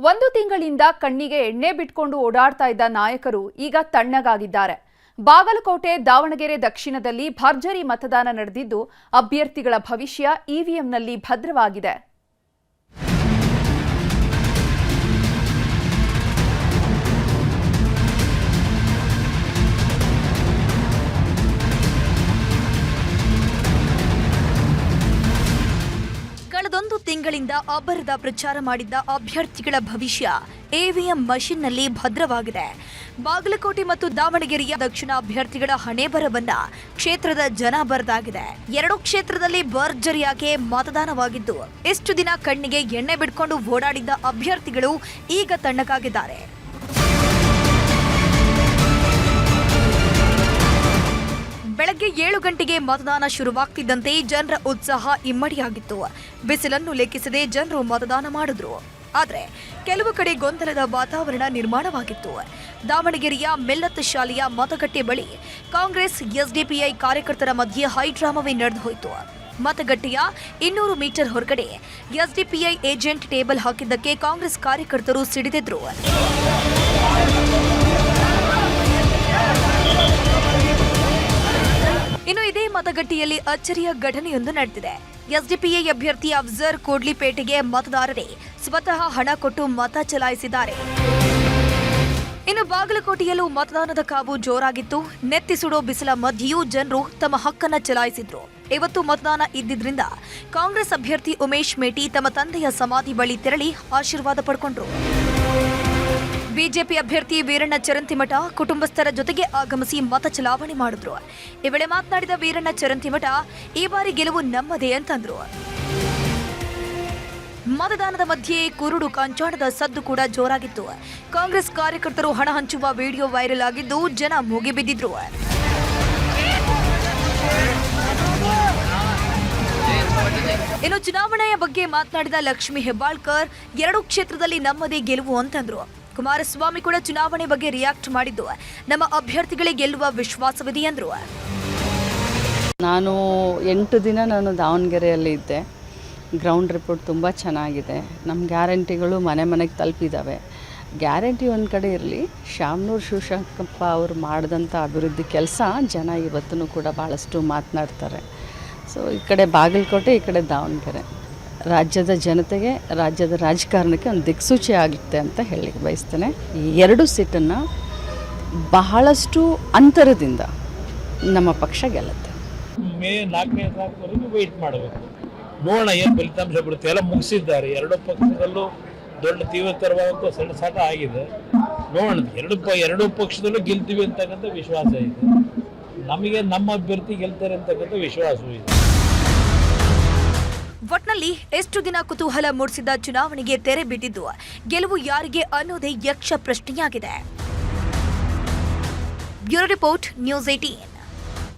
ಒಂದು ತಿಂಗಳಿಂದ ಕಣ್ಣಿಗೆ ಎಣ್ಣೆ ಬಿಟ್ಕೊಂಡು ಓಡಾಡ್ತಾ ಇದ್ದ ನಾಯಕರು ಈಗ ತಣ್ಣಗಾಗಿದ್ದಾರೆ. ಬಾಗಲಕೋಟೆ, ದಾವಣಗೆರೆ ದಕ್ಷಿಣದಲ್ಲಿ ಭರ್ಜರಿ ಮತದಾನ ನಡೆದಿದ್ದು ಅಭ್ಯರ್ಥಿಗಳ ಭವಿಷ್ಯ ಇವಿಎಂನಲ್ಲಿ ಭದ್ರವಾಗಿದೆ. ಕಳೆದೊಂದು ತಿಂಗಳಿಂದ ಅಬ್ಬರದ ಪ್ರಚಾರ ಮಾಡಿದ್ದ ಅಭ್ಯರ್ಥಿಗಳ ಭವಿಷ್ಯ ಇವಿಎಂ ಮಷಿನ್ನಲ್ಲಿ ಭದ್ರವಾಗಿದೆ. ಬಾಗಲಕೋಟೆ ಮತ್ತು ದಾವಣಗೆರೆಯ ದಕ್ಷಿಣ ಅಭ್ಯರ್ಥಿಗಳ ಹಣೆಬರವನ್ನ ಕ್ಷೇತ್ರದ ಜನ ಬರೆದಾಗಿದೆ. ಎರಡು ಕ್ಷೇತ್ರದಲ್ಲಿ ಭರ್ಜರಿಯಾಗಿ ಮತದಾನವಾಗಿದ್ದು, ಎಷ್ಟು ದಿನ ಕಣ್ಣಿಗೆ ಎಣ್ಣೆ ಬಿಡ್ಕೊಂಡು ಓಡಾಡಿದ್ದ ಅಭ್ಯರ್ಥಿಗಳು ಈಗ ತಣ್ಣಗಾಗಿದ್ದಾರೆ. ಬೆಳಗ್ಗೆ 7 ಗಂಟೆಗೆ ಮತದಾನ ಶುರುವಾಗ್ತಿದ್ದಂತೆ ಜನರ ಉತ್ಸಾಹ ಇಮ್ಮಡಿಯಾಗಿತ್ತು. ಬಿಸಿಲನ್ನು ಲೆಕ್ಕಿಸದೆ ಜನರು ಮತದಾನ ಮಾಡಿದ್ರು. ಆದರೆ ಕೆಲವು ಕಡೆ ಗೊಂದಲದ ವಾತಾವರಣ ನಿರ್ಮಾಣವಾಗಿತ್ತು. ದಾವಣಗೆರೆಯ ಮೆಲ್ಲತ್ ಶಾಲೆಯ ಮತಗಟ್ಟೆ ಬಳಿ ಕಾಂಗ್ರೆಸ್ ಎಸ್ಡಿಪಿಐ ಕಾರ್ಯಕರ್ತರ ಮಧ್ಯೆ ಹೈಡ್ರಾಮವೇ ನಡೆದು ಹೋಯಿತು. ಮತಗಟ್ಟೆಯ 200 ಮೀಟರ್ ಹೊರಗಡೆ ಎಸ್ಡಿಪಿಐ ಏಜೆಂಟ್ ಟೇಬಲ್ ಹಾಕಿದ್ದಕ್ಕೆ ಕಾಂಗ್ರೆಸ್ ಕಾರ್ಯಕರ್ತರು ಸಿಡಿದೆದ್ರು. ಇನ್ನು ಇದೇ ಮತಗಟ್ಟೆಯಲ್ಲಿ ಅಚ್ಚರಿಯ ಘಟನೆಯೊಂದು ನಡೆದಿದೆ. ಎಸ್ಡಿಪಿಐ ಅಭ್ಯರ್ಥಿ ಅಫ್ಜರ್ ಕೋಡ್ಲಿಪೇಟೆಗೆ ಮತದಾರರೇ ಸ್ವತಃ ಹಣ ಕೊಟ್ಟು ಮತ ಚಲಾಯಿಸಿದ್ದಾರೆ. ಇನ್ನು ಬಾಗಲಕೋಟೆಯಲ್ಲೂ ಮತದಾನದ ಕಾವು ಜೋರಾಗಿತ್ತು. ನೆತ್ತಿ ಸುಡೋ ಬಿಸಿಲ ಮಧ್ಯೆಯೂ ಜನರು ತಮ್ಮ ಹಕ್ಕನ್ನ ಚಲಾಯಿಸಿದ್ರು. ಇವತ್ತು ಮತದಾನ ಇದ್ದಿದ್ರಿಂದ ಕಾಂಗ್ರೆಸ್ ಅಭ್ಯರ್ಥಿ ಉಮೇಶ್ ಮೇಟಿ ತಮ್ಮ ತಂದೆಯ ಸಮಾಧಿ ಬಳಿ ತೆರಳಿ ಆಶೀರ್ವಾದ ಪಡ್ಕೊಂಡ್ರು. ಬಿಜೆಪಿ ಅಭ್ಯರ್ಥಿ ವೀರಣ್ಣ ಚರಂತಿಮಠ ಕುಟುಂಬಸ್ಥರ ಜೊತೆಗೆ ಆಗಮಿಸಿ ಮತ ಚಲಾವಣೆ ಮಾಡಿದ್ರು. ಈ ವೇಳೆ ಮಾತನಾಡಿದ ವೀರಣ್ಣ ಚರಂತಿಮಠ, ಈ ಬಾರಿ ಗೆಲುವು ನಮ್ಮದೇ ಅಂತಂದ್ರು. ಮತದಾನದ ಮಧ್ಯೆ ಕುರುಡು ಕಂಚಾಣದ ಸದ್ದು ಕೂಡ ಜೋರಾಗಿತ್ತು. ಕಾಂಗ್ರೆಸ್ ಕಾರ್ಯಕರ್ತರು ಹಣ ಹಂಚುವ ವಿಡಿಯೋ ವೈರಲ್ ಆಗಿದ್ದು ಜನ ಮುಗಿಬಿದ್ದಿದ್ರು. ಇನ್ನು ಚುನಾವಣೆಯ ಬಗ್ಗೆ ಮಾತನಾಡಿದ ಲಕ್ಷ್ಮೀ ಹೆಬ್ಬಾಳ್ಕರ್, ಎರಡು ಕ್ಷೇತ್ರದಲ್ಲಿ ನಮ್ಮದೇ ಗೆಲುವು ಅಂತಂದ್ರು. ಕುಮಾರಸ್ವಾಮಿ ಕೂಡ ಚುನಾವಣೆ ಬಗ್ಗೆ ರಿಯಾಕ್ಟ್ ಮಾಡಿದ್ದು, ನಮ್ಮ ಅಭ್ಯರ್ಥಿಗಳಿಗೆ ಗೆಲ್ಲುವ ವಿಶ್ವಾಸವಿದೆ ಎಂದರು. ನಾನು 8 ದಿನ ದಾವಣಗೆರೆಯಲ್ಲಿ ಇದ್ದೆ. ಗ್ರೌಂಡ್ ರಿಪೋರ್ಟ್ ತುಂಬ ಚೆನ್ನಾಗಿದೆ. ನಮ್ಮ ಗ್ಯಾರಂಟಿಗಳು ಮನೆಗೆ ತಲುಪಿದ್ದಾವೆ. ಗ್ಯಾರಂಟಿ ಒಂದು ಕಡೆ ಇರಲಿ, ಶಾಮನೂರು ಶಿವಶಂಕರಪ್ಪ ಅವರು ಮಾಡಿದಂಥ ಅಭಿವೃದ್ಧಿ ಕೆಲಸ ಜನ ಇವತ್ತೂ ಕೂಡ ಭಾಳಷ್ಟು ಮಾತನಾಡ್ತಾರೆ. ಸೊ ಈ ಕಡೆ ಬಾಗಲಕೋಟೆ, ಈ ಕಡೆ ದಾವಣಗೆರೆ ರಾಜ್ಯದ ಜನತೆಗೆ, ರಾಜ್ಯದ ರಾಜಕಾರಣಕ್ಕೆ ಒಂದು ದಿಕ್ಸೂಚಿ ಆಗುತ್ತೆ ಅಂತ ಹೇಳಲಿಕ್ಕೆ ಬಯಸ್ತೇನೆ. ಈ 2 ಸೀಟನ್ನು ಬಹಳಷ್ಟು ಅಂತರದಿಂದ ನಮ್ಮ ಪಕ್ಷ ಗೆಲ್ಲುತ್ತೆ. ಮೇ 4ನೇ ತಾರೀಕು ವೆಯ್ಟ್ ಮಾಡಬೇಕು, ನೋಡೋಣ ಏನು ಫಲಿತಾಂಶ ಬಿಡುತ್ತೆ. ಎಲ್ಲ ಮುಗಿಸಿದ್ದಾರೆ. 2 ಪಕ್ಷದಲ್ಲೂ ದೊಡ್ಡ ತೀವ್ರತರವಾದ ಸೆಣಸಾಟ ಆಗಿದೆ. ನೋಡೋಣ, ಎರಡು ಪಕ್ಷದಲ್ಲೂ ಗೆಲ್ತೀವಿ ಅಂತಕ್ಕಂಥ ವಿಶ್ವಾಸ ಇದೆ. ನಮಗೆ ನಮ್ಮ ಅಭ್ಯರ್ಥಿ ಗೆಲ್ತಾರೆ ಅಂತಕ್ಕಂಥ ವಿಶ್ವಾಸವೂ ಇದೆ. ಒಟ್ನಲ್ಲಿ ಎಷ್ಟು ದಿನ ಕುತೂಹಲ ಮೂಡಿಸಿದ ಚುನಾವಣೆಗೆ ತೆರೆ ಬಿದ್ದಿದ್ದು ಗೆಲುವು ಯಾರಿಗೆ ಅನ್ನೋದೇ ಯಕ್ಷ ಪ್ರಶ್ನೆಯಾಗಿದೆ. Bureau report, news 18.